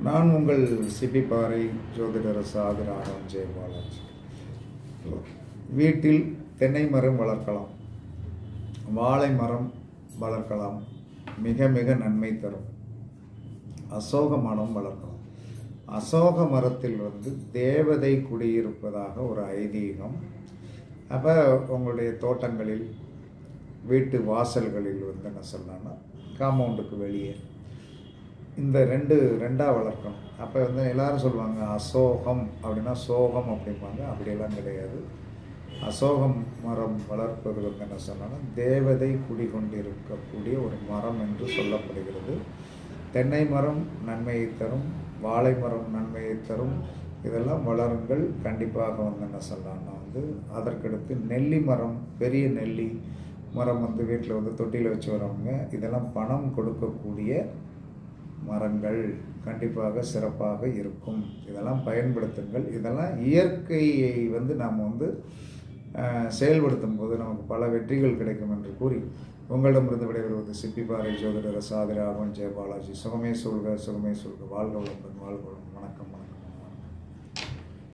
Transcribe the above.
நான் உங்கள் சிப்பி பாறை ஜோதிடர் சாதி ராகவன் ஜெயபாலாஜி. வீட்டில் தென்னை மரம் வளர்க்கலாம், வாழை மரம் வளர்க்கலாம், மிக மிக நன்மை தரும். அசோக மரம் வளர்க்கலாம். அசோக மரத்தில் தேவதை குடியிருப்பதாக ஒரு ஐதீகம். அப்போ உங்களுடைய தோட்டங்களில், வீட்டு வாசல்களில் என்ன சொல்லலாம்னா, காம்பவுண்டுக்கு வெளியே இந்த ரெண்டாக வளர்க்கணும். அப்போ எல்லோரும் சொல்லுவாங்க அசோகம் அப்படின்னா சோகம் அப்படிம்பாங்க. அப்படியெல்லாம் கிடையாது. அசோகம் மரம் வளர்ப்பது என்ன சொன்னால் தேவதை குடிகொண்டிருக்கக்கூடிய ஒரு மரம் என்று சொல்லப்படுகிறது. தென்னை மரம் நன்மையை தரும், வாழை மரம் நன்மையை தரும். இதெல்லாம் வளருங்கள். கண்டிப்பாக என்ன சொல்லலாம்னா அதற்கடுத்து நெல்லி மரம், பெரிய நெல்லி மரம் வீட்டில் தொட்டியில் வச்சு வரவங்க, இதெல்லாம் பணம் கொடுக்கக்கூடிய மரங்கள், கண்டிப்பாக சிறப்பாக இருக்கும். இதெல்லாம் பயன்படுத்துங்கள். இதெல்லாம் இயற்கையை நாம் செயல்படுத்தும் போது நமக்கு பல வெற்றிகள் கிடைக்கும் என்று கூறி உங்களிடமிருந்து விடைபெறுவது சிப்பி பாறை ஜோதிடர் சாதி ராகவன் ஜெயபாலாஜி. சுகமே சொல்க, சுகமே சொல்க. வாழ்க வளமுடன், வாழ்க வளமுடன். வணக்கம்.